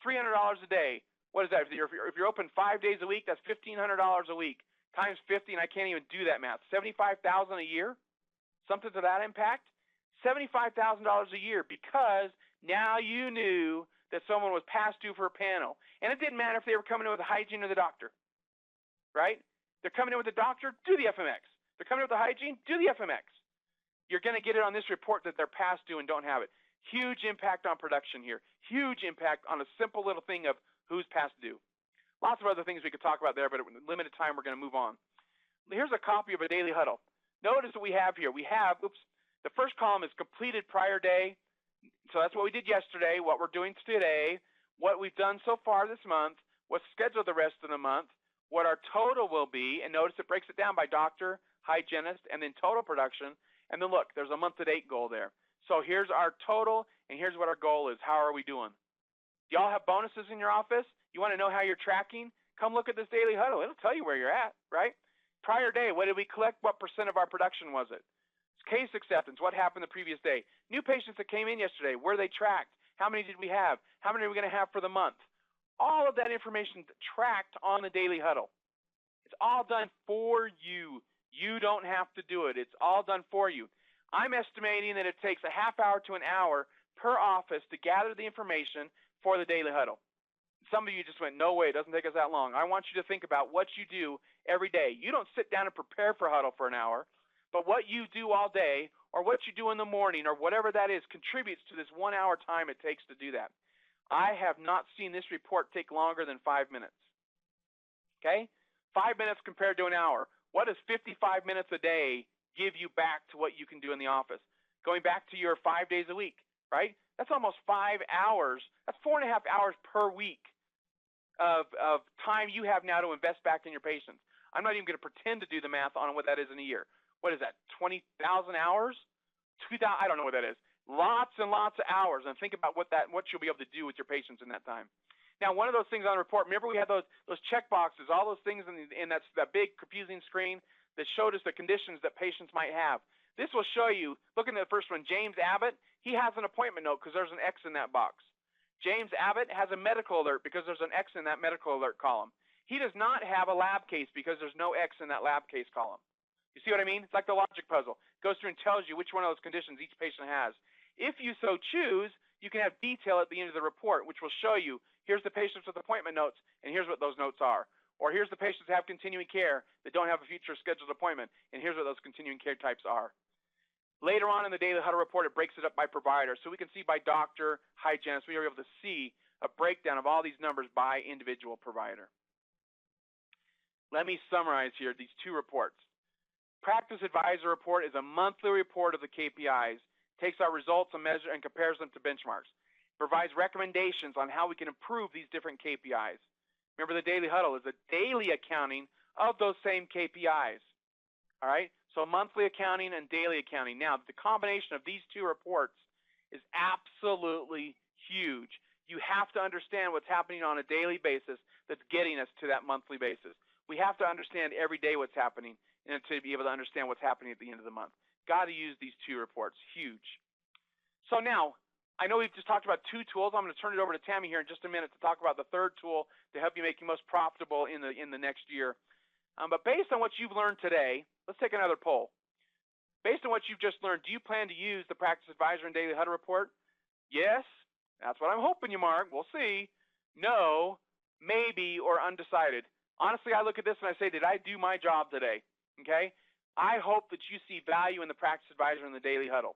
$300 a day. What is that? If you're open 5 days a week, that's $1,500 a week. Times 50, and I can't even do that math. $75,000 a year? Something to that impact? $75,000 a year because now you knew that someone was past due for a panel. And it didn't matter if they were coming in with the hygiene or the doctor, right? They're coming in with the doctor, do the FMX. They're coming in with the hygiene, do the FMX. You're going to get it on this report that they're past due and don't have it. Huge impact on production here. Huge impact on a simple little thing of who's past due. Lots of other things we could talk about there, but in limited time, we're going to move on. Here's a copy of a daily huddle. Notice what we have here. We have, the first column is completed prior day. So that's what we did yesterday, what we're doing today, what we've done so far this month, what's scheduled the rest of the month, what our total will be, and notice it breaks it down by doctor, hygienist, and then total production. And then look, there's a month-to-date goal there. So here's our total, and here's what our goal is. How are we doing? Do y'all have bonuses in your office? You want to know how you're tracking? Come look at this daily huddle. It'll tell you where you're at, right? Prior day, what did we collect? What % of our production was it? Case acceptance, what happened the previous day? New patients that came in yesterday, were they tracked? How many did we have? How many are we going to have for the month? All of that information tracked on the daily huddle. It's all done for you. You don't have to do it. It's all done for you. I'm estimating that it takes a half hour to an hour per office to gather the information for the daily huddle. Some of you just went, no way, it doesn't take us that long. I want you to think about what you do every day. You don't sit down and prepare for huddle for an hour, but what you do all day or what you do in the morning or whatever that is contributes to this 1 hour time it takes to do that. I have not seen this report take longer than 5 minutes. Okay? 5 minutes compared to an hour. What does 55 minutes a day give you back to what you can do in the office? Going back to your 5 days a week, right? That's almost 5 hours. That's 4.5 hours per week of time you have now to invest back in your patients. I'm not even going to pretend to do the math on what that is in a year. What is that, 20,000 hours? 2,000, I don't know what that is. Lots and lots of hours, and think about what you'll be able to do with your patients in that time. Now, one of those things on the report, remember we had those check boxes, all those things in that big confusing screen that showed us the conditions that patients might have. This will show you, look at the first one, James Abbott, he has an appointment note because there's an X in that box. James Abbott has a medical alert because there's an X in that medical alert column. He does not have a lab case because there's no X in that lab case column. You see what I mean? It's like the logic puzzle. It goes through and tells you which one of those conditions each patient has. If you so choose, you can have detail at the end of the report, which will show you, here's the patients with appointment notes, and here's what those notes are. Or here's the patients that have continuing care that don't have a future scheduled appointment, and here's what those continuing care types are. Later on in the daily huddle report, it breaks it up by provider. So we can see by doctor, hygienist, we are able to see a breakdown of all these numbers by individual provider. Let me summarize here these two reports. Practice Advisor report is a monthly report of the KPIs, takes our results and measure and compares them to benchmarks, provides recommendations on how we can improve these different KPIs. Remember, the daily huddle is a daily accounting of those same KPIs. All right, so monthly accounting and daily accounting. Now, the combination of these two reports is absolutely huge. You have to understand what's happening on a daily basis that's getting us to that monthly basis. We have to understand every day what's happening and to be able to understand what's happening at the end of the month. Got to use these two reports, huge. So now, I know we've just talked about two tools. I'm going to turn it over to Tammy here in just a minute to talk about the third tool to help you make you most profitable in the next year. But based on what you've learned today, let's take another poll. Based on what you've just learned, do you plan to use the Practice Advisor and Daily Huddle report? Yes, that's what I'm hoping you mark. We'll see. No, maybe, or undecided. Honestly, I look at this and I say, did I do my job today? Okay? I hope that you see value in the Practice Advisor and the Daily Huddle.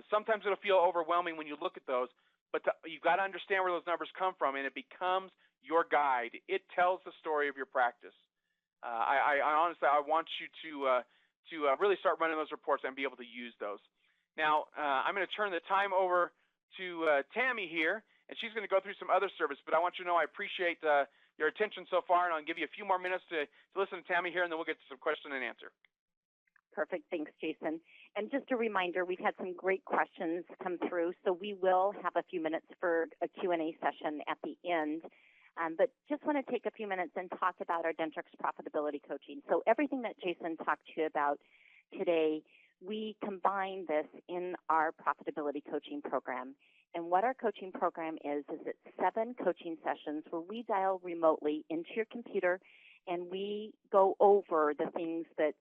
Sometimes it'll feel overwhelming when you look at those, but you've got to understand where those numbers come from, and it becomes your guide. It tells the story of your practice. I honestly, I want you to really start running those reports and be able to use those. Now, I'm going to turn the time over to Tammy here, and she's going to go through some other service, but I want you to know I appreciate your attention so far, and I'll give you a few more minutes to listen to Tammy here, and then we'll get to some question and answer. Perfect. Thanks, Jason. And just a reminder, we've had some great questions come through, so we will have a few minutes for a Q&A session at the end. But just want to take a few minutes and talk about our Dentrix Profitability Coaching. So everything that Jason talked to you about today, we combine this in our Profitability Coaching program. And what our coaching program is it's 7 coaching sessions where we dial remotely into your computer and we go over the things that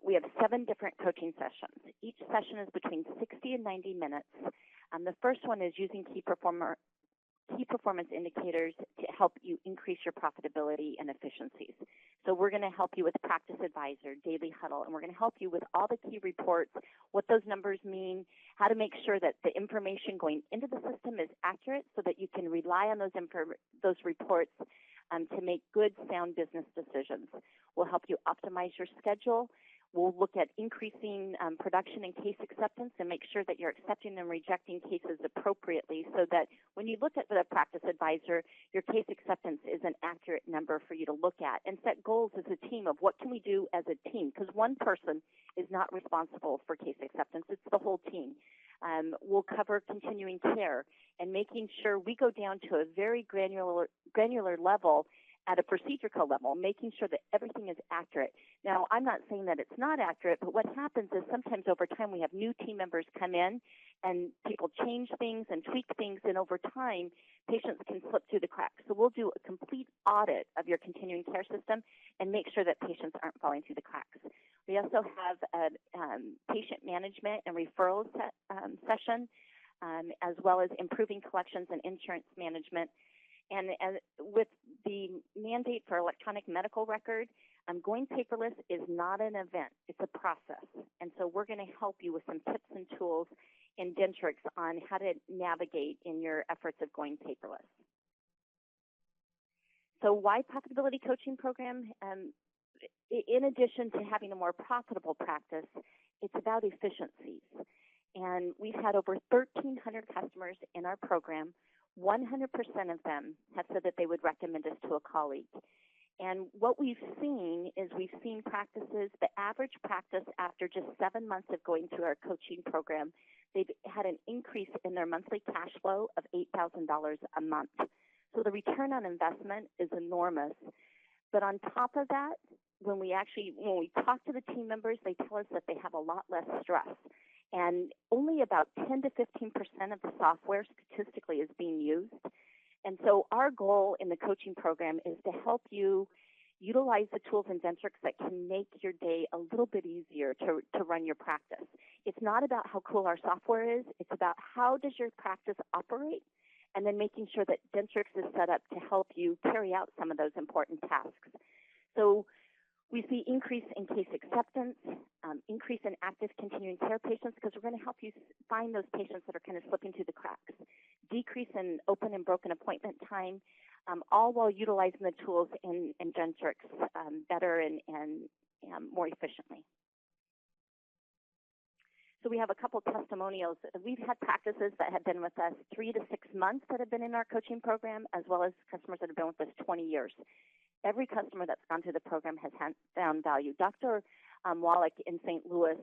we have 7 different coaching sessions. Each session is between 60 and 90 minutes. The first one is using key performance indicators to help you increase your profitability and efficiencies. So we're going to help you with Practice Advisor, Daily Huddle, and we're going to help you with all the key reports, what those numbers mean, how to make sure that the information going into the system is accurate so that you can rely on those reports to make good, sound business decisions. We'll help you optimize your schedule. We'll look at increasing production and case acceptance and make sure that you're accepting and rejecting cases appropriately so that when you look at the practice advisor, your case acceptance is an accurate number for you to look at, and set goals as a team of what can we do as a team, because one person is not responsible for case acceptance. It's the whole team. We'll cover continuing care and making sure we go down to a very granular level at a procedure code level, making sure that everything is accurate. Now, I'm not saying that it's not accurate, but what happens is sometimes over time we have new team members come in and people change things and tweak things, and over time patients can slip through the cracks. So we'll do a complete audit of your continuing care system and make sure that patients aren't falling through the cracks. We also have a patient management and referral session, as well as improving collections and insurance management. And with the mandate for electronic medical record, going paperless is not an event, it's a process. And so we're going to help you with some tips and tools in Dentrix on how to navigate in your efforts of going paperless. So why profitability coaching program? In addition to having a more profitable practice, it's about efficiencies. And we've had over 1,300 customers in our program. 100% of them have said that they would recommend us to a colleague. And what we've seen is we've seen practices, the average practice after just 7 months of going through our coaching program, they've had an increase in their monthly cash flow of $8,000 a month. So the return on investment is enormous. But on top of that, when we talk to the team members, they tell us that they have a lot less stress. And only about 10 to 15% of the software statistically is being used. And so our goal in the coaching program is to help you utilize the tools in Dentrix that can make your day a little bit easier to run your practice. It's not about how cool our software is. It's about how does your practice operate, and then making sure that Dentrix is set up to help you carry out some of those important tasks. So we see increase in case acceptance, increase in active continuing care patients, because we're going to help you find those patients that are kind of slipping through the cracks, decrease in open and broken appointment time, all while utilizing the tools in Dentrix better and more efficiently. So we have a couple testimonials. We've had practices that have been with us 3 to 6 months that have been in our coaching program, as well as customers that have been with us 20 years. Every customer that's gone through the program has found value. Dr. Wallach in St. Louis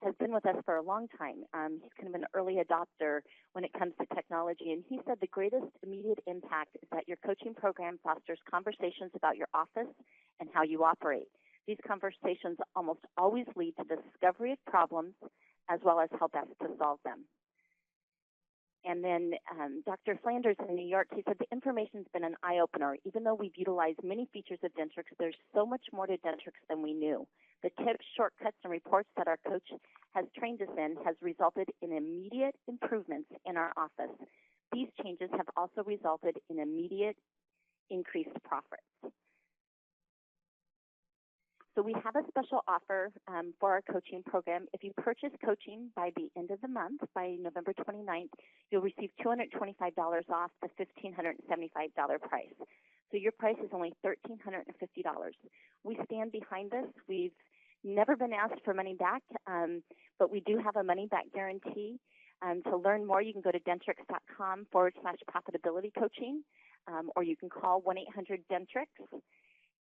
has been with us for a long time. He's kind of an early adopter when it comes to technology, and he said the greatest immediate impact is that your coaching program fosters conversations about your office and how you operate. These conversations almost always lead to the discovery of problems as well as how best to solve them. And then Dr. Flanders in New York, he said the information's been an eye-opener. Even though we've utilized many features of Dentrix, there's so much more to Dentrix than we knew. The tips, shortcuts, and reports that our coach has trained us in has resulted in immediate improvements in our office. These changes have also resulted in immediate increased profits. So we have a special offer for our coaching program. If you purchase coaching by the end of the month, by November 29th, you'll receive $225 off the $1,575 price. So your price is only $1,350. We stand behind this. We've never been asked for money back, but we do have a money-back guarantee. To learn more, you can go to dentrix.com/profitability coaching, or you can call 1-800-DENTRIX.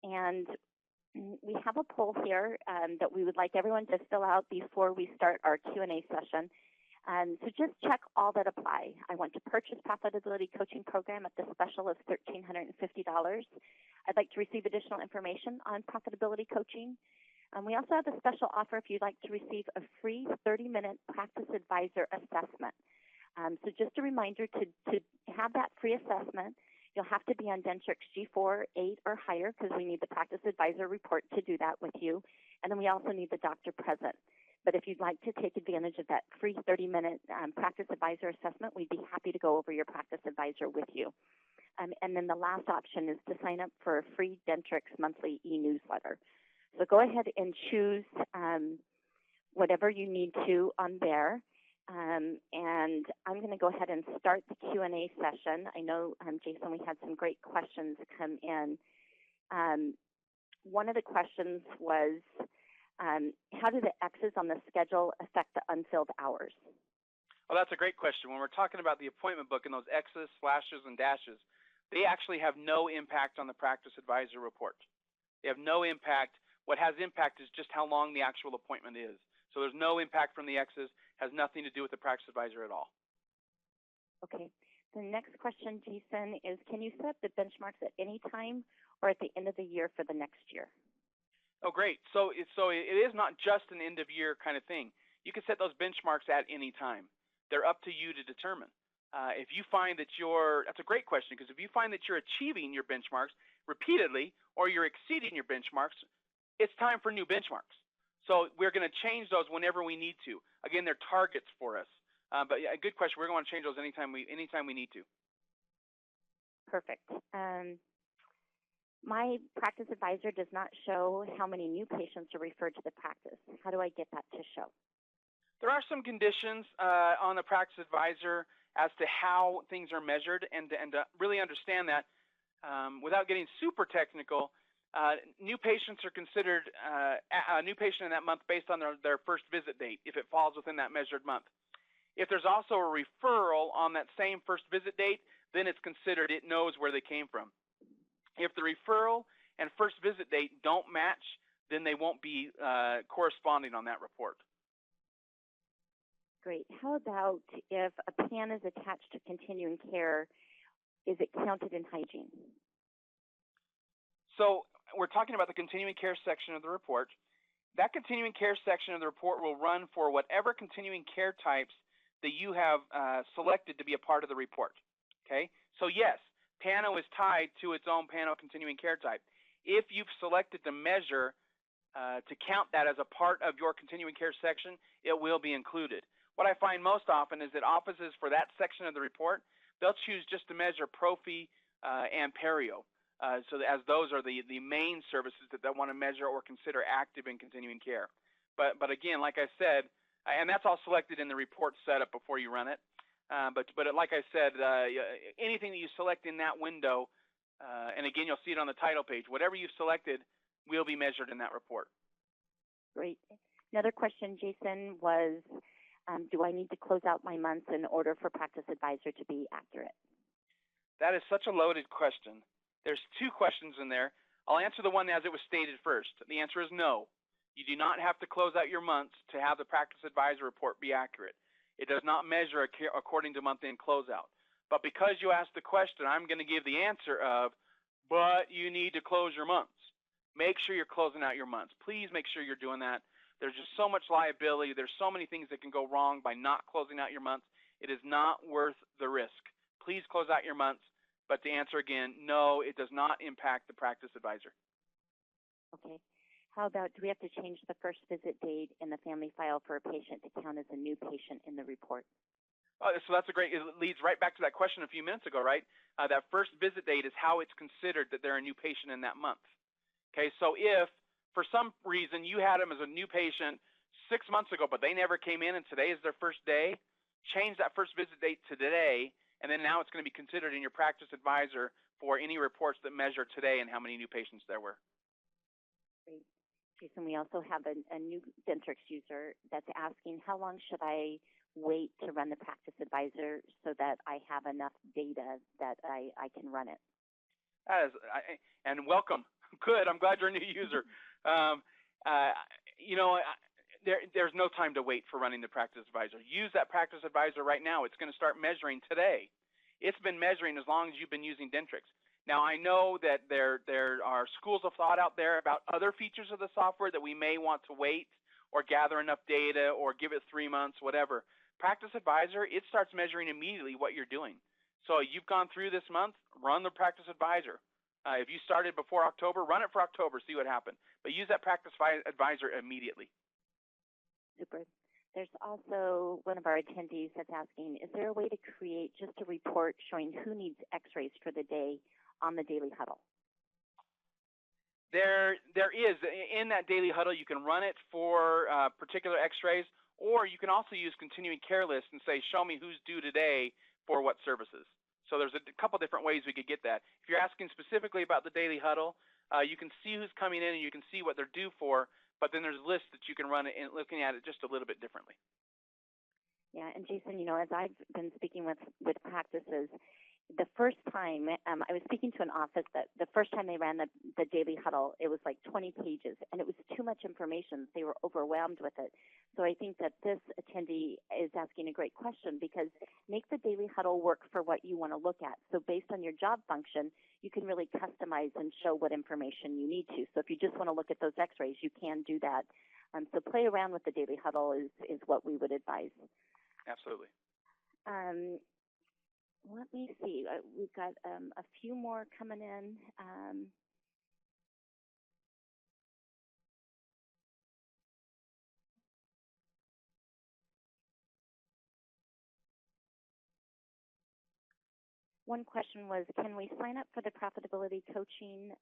And we have a poll here that we would like everyone to fill out before we start our Q&A session. So just check all that apply. I want to purchase profitability coaching program at the special of $1,350. I'd like to receive additional information on profitability coaching. We also have a special offer if you'd like to receive a free 30-minute practice advisor assessment. So just a reminder to have that free assessment, you'll have to be on Dentrix G4, 8, or higher because we need the practice advisor report to do that with you. And then we also need the doctor present. But if you'd like to take advantage of that free 30-minute practice advisor assessment, we'd be happy to go over your practice advisor with you. And then the last option is to sign up for a free Dentrix monthly e-newsletter. So go ahead and choose whatever you need to on there. And I'm going to go ahead and start the Q&A session. I know, Jason, we had some great questions come in. One of the questions was, how do the X's on the schedule affect the unfilled hours? Well, that's a great question. When we're talking about the appointment book and those X's, slashes, and dashes, they actually have no impact on the Practice Advisor report. They have no impact. What has impact is just how long the actual appointment is. So there's no impact from the X's, has nothing to do with the Practice Advisor at all. Okay. The next question, Jason, is can you set the benchmarks at any time or at the end of the year for the next year? Oh, great. So it is not just an end-of-year kind of thing. You can set those benchmarks at any time. They're up to you to determine. If you find that that's a great question, because if you find that you're achieving your benchmarks repeatedly or you're exceeding your benchmarks, it's time for new benchmarks. So we're going to change those whenever we need to. Again, they're targets for us. But yeah, a good question. We're going to change those anytime we need to. Perfect. My practice advisor does not show how many new patients are referred to the practice. How do I get that to show? There are some conditions on the practice advisor as to how things are measured, and to really understand that, without getting super technical, new patients are considered a new patient in that month based on their first visit date, if it falls within that measured month. If there's also a referral on that same first visit date, then it's considered it knows where they came from. If the referral and first visit date don't match, then they won't be corresponding on that report. Great. How about if a PAN is attached to continuing care, is it counted in hygiene? So we're talking about the continuing care section of the report. That continuing care section of the report will run for whatever continuing care types that you have selected to be a part of the report. Okay? So yes, PANO is tied to its own PANO continuing care type. If you've selected to measure to count that as a part of your continuing care section, it will be included. What I find most often is that offices for that section of the report, they'll choose just to measure prophy and perio. So as those are the main services that they want to measure or consider active in continuing care. But again, like I said, and that's all selected in the report setup before you run it. But like I said, anything that you select in that window, and again, you'll see it on the title page, whatever you've selected will be measured in that report. Great. Another question, Jason, was do I need to close out my months in order for Practice Advisor to be accurate? That is such a loaded question. There's two questions in there. I'll answer the one as it was stated first. The answer is no. You do not have to close out your months to have the Practice Advisor report be accurate. It does not measure according to month-end closeout. But because you asked the question, I'm going to give the answer of, but you need to close your months. Make sure you're closing out your months. Please make sure you're doing that. There's just so much liability. There's so many things that can go wrong by not closing out your months. It is not worth the risk. Please close out your months. But to answer again, no, it does not impact the Practice Advisor. Okay. How about, do we have to change the first visit date in the family file for a patient to count as a new patient in the report? So that's a great, it leads right back to that question a few minutes ago, right? That first visit date is how it's considered that they're a new patient in that month. Okay, so if for some reason you had them as a new patient 6 months ago, but they never came in and today is their first day, change that first visit date to today, and then now it's going to be considered in your Practice Advisor for any reports that measure today and how many new patients there were. Great. Jason, we also have a new Dentrix user that's asking, how long should I wait to run the Practice Advisor so that I have enough data that I can run it? And welcome. Good. I'm glad you're a new user. There's no time to wait for running the Practice Advisor. Use that Practice Advisor right now. It's going to start measuring today. It's been measuring as long as you've been using Dentrix. Now, I know that there are schools of thought out there about other features of the software that we may want to wait or gather enough data or give it 3 months, whatever. Practice Advisor, it starts measuring immediately what you're doing. So you've gone through this month, run the Practice Advisor. If you started before October, run it for October, see what happened. But use that Practice Advisor immediately. Super. There's also one of our attendees that's asking, is there a way to create just a report showing who needs x-rays for the day on the Daily Huddle? There is. In that Daily Huddle, you can run it for particular x-rays, Or you can also use continuing care lists and say, show me who's due today for what services. So there's a couple different ways we could get that. If you're asking specifically about the Daily Huddle, you can see who's coming in and you can see what they're due for, but then there's lists that you can run and looking at it just a little bit differently. Yeah, and Jason, as I've been speaking with practices, the first time I was speaking to an office that the first time they ran the Daily Huddle, it was like 20 pages, and it was too much information. They were overwhelmed with it. So I think that this attendee is asking a great question, because make the Daily Huddle work for what you want to look at. So based on your job function, you can really customize and show what information you need to. So if you just want to look at those x-rays, you can do that. So play around with the Daily Huddle is what we would advise. Absolutely. Let me see. We've got a few more coming in. One question was, can we sign up for the profitability coaching,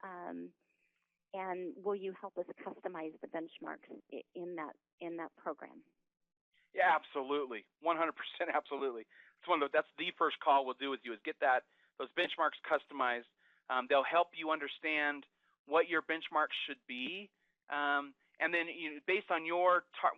and will you help us customize the benchmarks in that program? Yeah, absolutely, 100%, absolutely. That's the first call we'll do with you, is get those benchmarks customized. They'll help you understand what your benchmarks should be, and then based on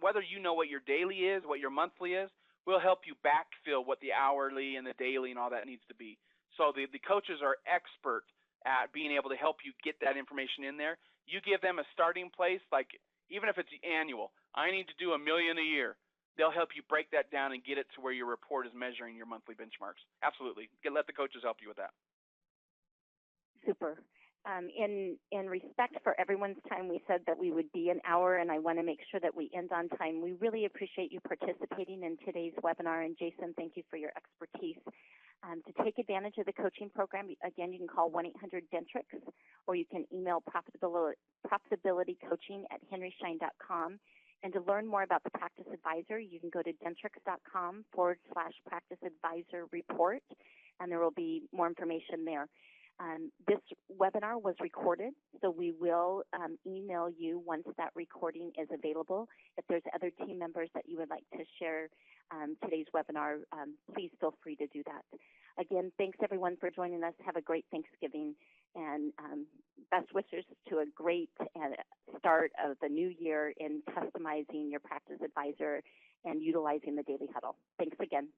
whether you know what your daily is, what your monthly is, we'll help you backfill what the hourly and the daily and all that needs to be. So the coaches are expert at being able to help you get that information in there. You give them a starting place, like even if it's annual, I need to do $1 million a year. They'll help you break that down and get it to where your report is measuring your monthly benchmarks. Absolutely. Let the coaches help you with that. Super. In respect for everyone's time, we said that we would be an hour, and I want to make sure that we end on time. We really appreciate you participating in today's webinar, and Jason, thank you for your expertise. To take advantage of the coaching program, again, you can call 1-800-DENTRIX, or you can email profitabilitycoaching@henryschein.com. And to learn more about the Practice Advisor, you can go to dentrix.com/Practice Advisor report, and there will be more information there. This webinar was recorded, so we will email you once that recording is available. If there's other team members that you would like to share today's webinar, please feel free to do that. Again, thanks everyone for joining us. Have a great Thanksgiving, and best wishes to a great start of the new year in customizing your Practice Advisor and utilizing the Daily Huddle. Thanks again.